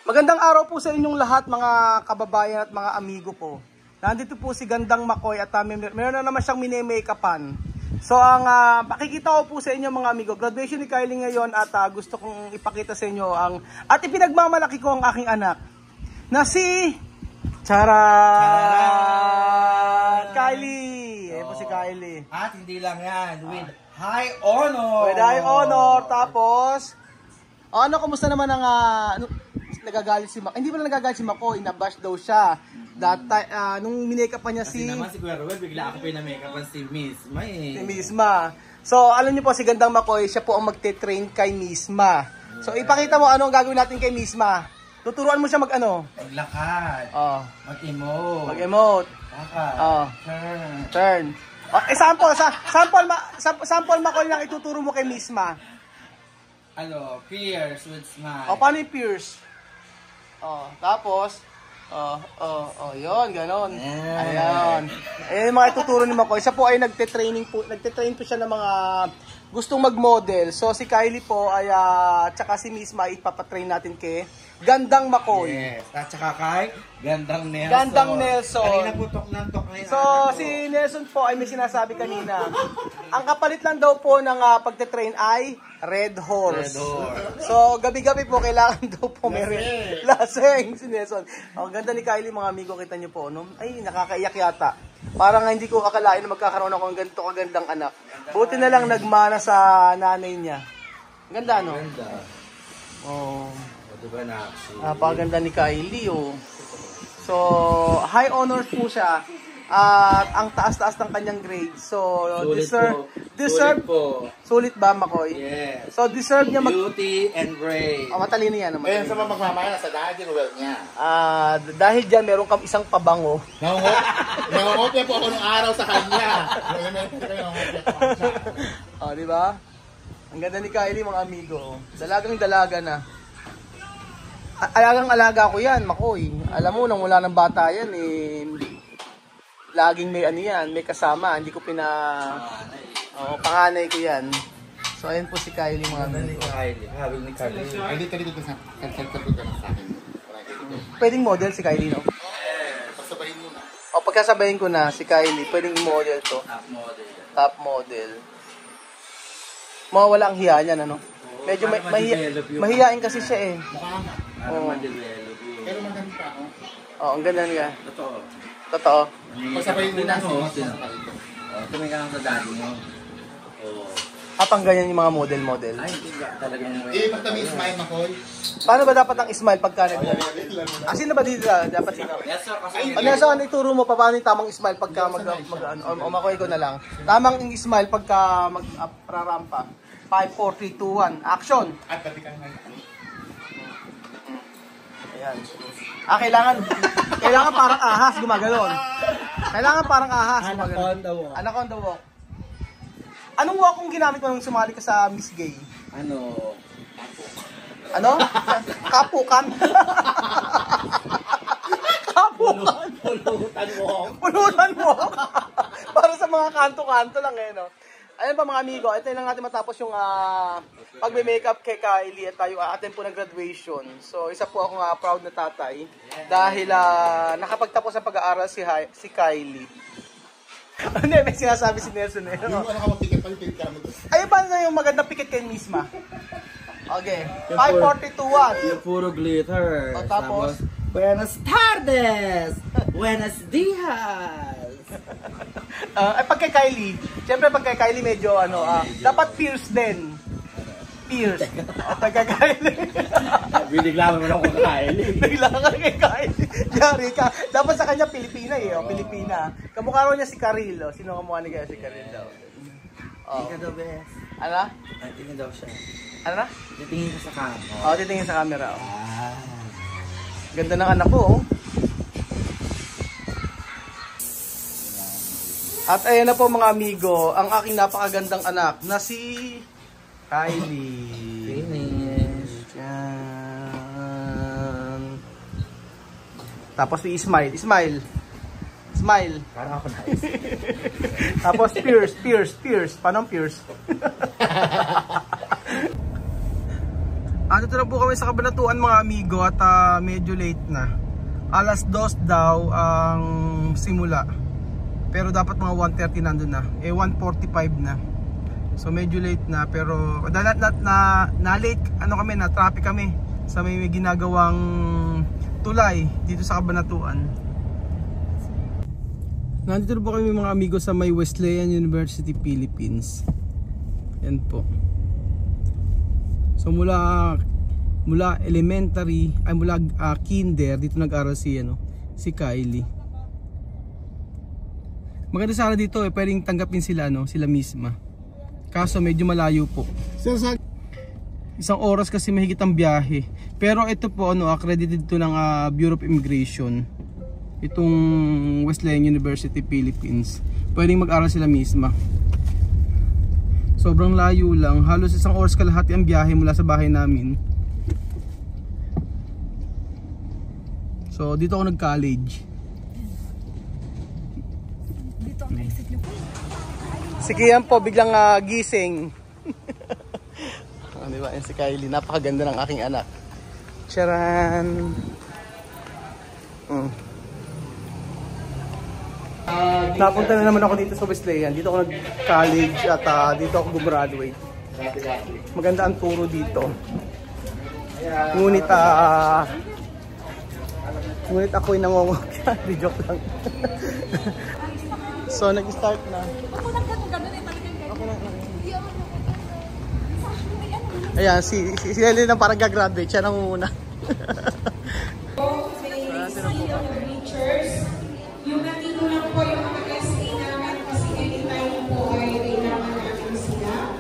Magandang araw po sa inyong lahat mga kababayan at mga amigo po. Nandito po si Gandang Makoy at meron na naman siyang mini-makeupan. So ang pakikita ko po sa inyo mga amigo, graduation ni Kylie ngayon at gusto kong ipakita sa inyo at ipinagmamalaki ko ang aking anak na si Charan! Kylie! Ayan po si Kylie. At hindi lang yan, with high honor! With high honor! Tapos, ano, kumusta naman ang nagagalit si Makoy? Hindi ba nagagalit si Makoy? Nabash daw siya. Nung minake pa niya Kasi naman si Kuya Ruel, bigla ako pinamake-upan si Misma eh. Si Misma. So, alam niyo po, si Gandang Makoy, siya po ang magte-train kay Misma. So, ipakita mo ano ang gagawin natin kay Misma. Tuturuan mo siya mag-ano? Maglakad. Mag-emote. Mag-emote. Turn. Sample Makoy lang ituturo mo kay Misma. Pierce with smile. Paano yung Pierce? Tapos, yun, ganon. Ayan. Ayan yung mga ituturo ni Makoy. Siya po ay nagte-train po siya ng mga gustong mag-model. So, si Kylie po ay, tsaka si Misma, ipapatrain natin kay Gandang Makoy. Yes. At saka kay Gandang Nelson. Gandang Nelson. Kanina putok na ngayon. So, si Nelson po ay may sinasabi kanina. Ang kapalit lang daw po ng pagte-train ay Red Horse. So, gabi-gabi po kailangan daw po may laseng si Nelson. Ang ganda ni Kylie mga amigo, kita niyo po, no? Ay, nakakaiyak yata. Parang hindi ko akalain na magkakaroon ako ng ganito kagandang anak. Buti na lang nagmana sa nanay niya. Ganda, no? Ganda. Diba na? Napakaganda ni Kylie, So, high honors po siya. At ang taas-taas ng kanyang grade. So, deserve po. Sulit ba, Makoy? Yes. So, deserve niya beauty and brain. Matalino yan. Kaya sa mga magmamaya, sa dahil din well niya. Dahil dyan, meron kang isang pabango. Nangungopya po ako nung araw sa kanya. Di ba? Ang ganda ni Kylie, mga amigo. Dalagang dalaga na. Alagang-alaga ko yan, Makoy. Alam mo, nang wala ng bata yan, laging may may kasama. Hindi ko panganay ko yan. So, ayun po si Kylie, mga amigo. Habil ni Kylie. Ay, dito sa akin. Pwedeng model si Kylie, no? Pagsabahin mo na. Pagkasabahin ko na si Kylie, pwedeng i-model to. Top model. Mawawala ang hiya niyan, ano? Medyo mahihain kasi siya, Pero maganda ang ganda niya. Totoo. Pagsabahin mo na. Tumingin ka lang sa daddy mo. Pang ganyan yung mga model. Ay, hindi ba? Talagang Pag kami smile, Makoy. Paano ba dapat ang smile pagka sino ba dito? Dapat sino? Yes, sir. Ano ituro mo paano yung tamang smile pagka Makoy ko na lang. Tamang smile pagka rarampa. 5, 4, 3, 2, 1. Action! At pati ka naman. Ayan. Kailangan parang ahas gumaganon. Kailangan parang ahas gumaganon. Anaconda walk. Anong walk kung ginamit mo nung sumali ka sa Miss Gay? Kapukan. Kapukan. Pulutan walk. Para sa mga kanto-kanto lang no. Ayan pa mga amigo, ito lang natin matapos yung pagme-makeup kay Kylie at tayo atin po ng graduation. So isa po akong proud na tatay dahil nakapagtapos ang pag-aaral si Kylie. Hindi, may sinasabi si Nelson Yung nakapag-ticket pa yung ticket ka mo doon. Ayun pa na yung magandang pikit kay Misma. Okay, 5, 4, 3, 2, 1. Yung puro glitter. Tapos, Buenas tardes! Buenos dias! Pag kay Kylie, siyempre pag kay Kylie medyo dapat Pierce din. Pierce. Pag kay Kylie. Binigla mo lang ko kay Kylie. Bigla ka kay Kylie. Yari ka. Dapat sa kanya Pilipina Pilipina. Kamukha niya si Karil. Sino kamukha ni kaya si Karil daw? Tingin daw, bes. Ano? Tingin daw siya. Ano na? Titingin ka sa camera. Titingin sa camera. Ganda ng anak ko, At ayan na po mga amigo, ang aking napakagandang anak na si Kylie. Finish. Yan. Tapos i-smile. Smile. Parang ako nice. Tapos Pierce. Paano Pierce? Dito na po kami sa Cabanatuan mga amigo at medyo late na. Alas 2 daw ang simula. Pero dapat mga 1:30 nandun na. 1:45 na. So medyo late na pero na late kami, na traffic kami sa may ginagawang tulay dito sa Cabanatuan. Nandito po kami mga amigo sa may Wesleyan University, Philippines. Yan po. So mula elementary ay mula kinder dito nag-aral si Kylie. Maganda sana dito pwedeng tanggapin sila sila misma. Kaso medyo malayo po. Isang oras kasi mahigit ang biyahe. Pero ito po accredited to ng Bureau of Immigration. Itong Wesleyan University, Philippines. Pwedeng mag-aral sila misma. Sobrang layo lang. Halos isang oras kalahati ang biyahe mula sa bahay namin. So dito ako nag-college. Dito ang exit niyo po. Si Kian po biglang gising. Diba? Yan si Kylie. Napakaganda ng aking anak. Charan! Napunta na naman ako dito sa Wesleyan. Dito ako nag-college at dito ako gumraduate. Maganda ang turo dito. Ngunit ako'y nangongopya. Di joke lang. So nag-start na. Ako lang ganun eh, talagang ganun. Ayan, si Lily na parang gagraduate. Siya nangunguna. Yung nandito lang po yung mga SA namin kasi anytime po ay kailangan natin sila.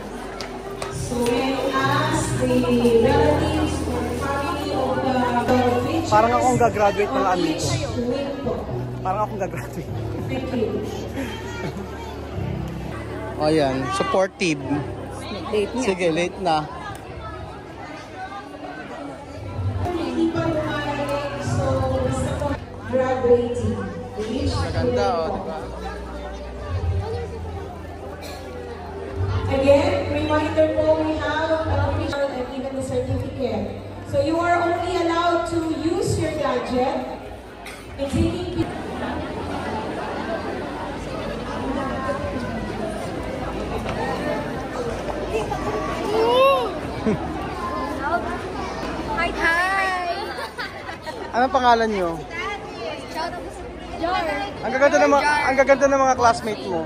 So may ask the relatives or family of the beneficiaries. Parang akong gagraduate mga amigo. Parang akong gagraduate. Thank you. O yan, supportive. Late niya. Sige, late na. Hindi pa lumalating, so basta po graduating. Maganda diba? Again, reminder po, we have an official and even the certificate. So you are only allowed to use your gadget in taking pictures. Hi! Anong pangalan niyo? Jar. Ang gaganda ng mga classmate mo.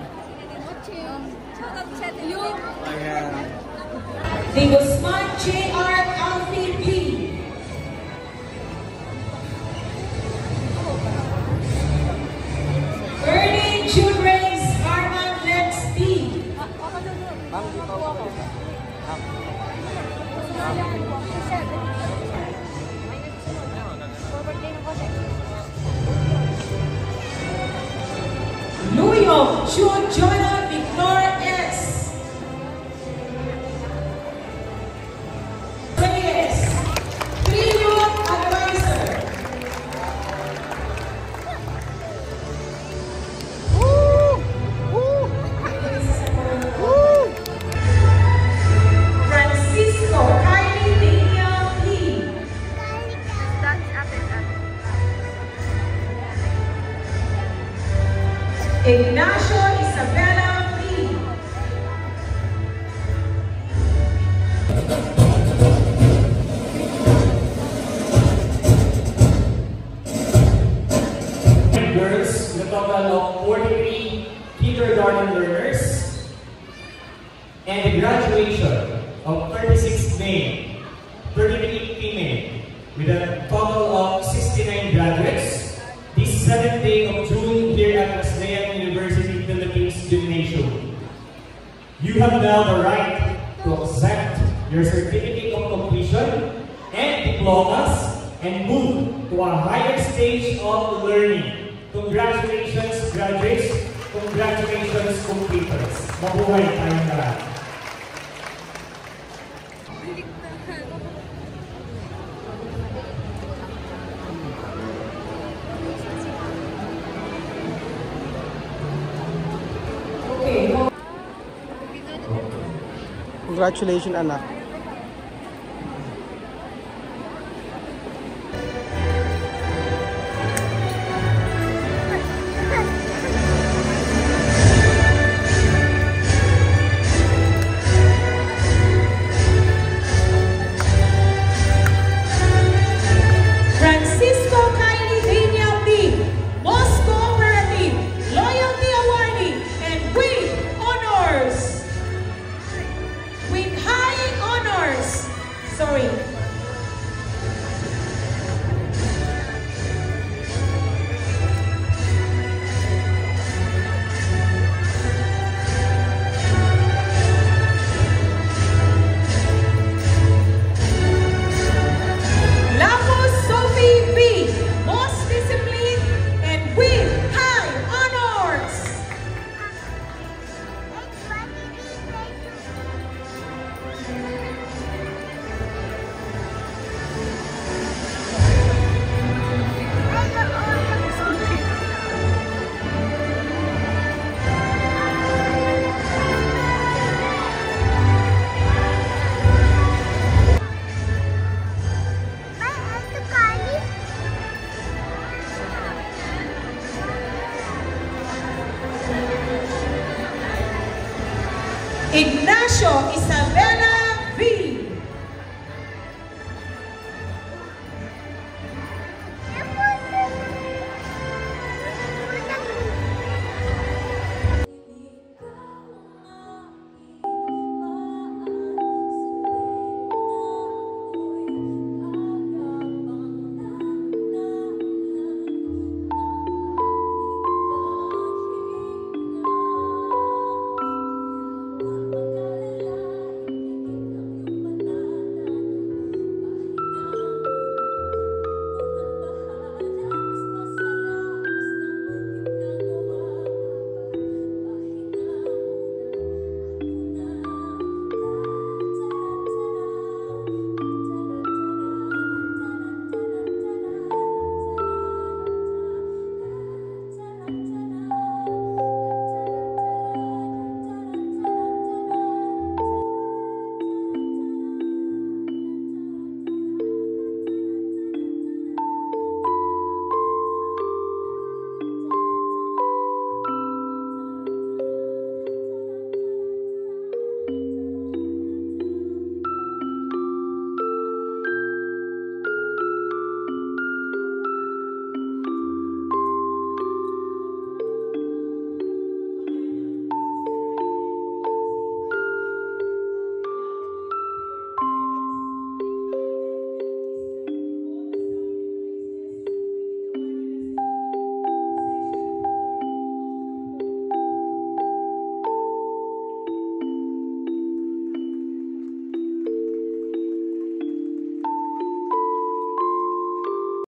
Ayan. The Guzman J.R. Alfie P. Burning Children's Armand Lex P. Luyong June Jonah Victor S. Reyes, Trillion Advisor. Francisco Kylie Dania P. Ignacio Isabella P. Girls, the total of 43 kindergarten learners, and the graduation of 36 male, 33 female, with a total of 69 graduates, this 7th day of June here at Wesleyan University Philippines Gymnasium. You have now the right to accept your certificate of completion and diplomas and move to a higher stage of learning. Congratulations, graduates. Congratulations, completers. Mabuhay tayong lahat. Congratulations, anak. Ignacio Isabel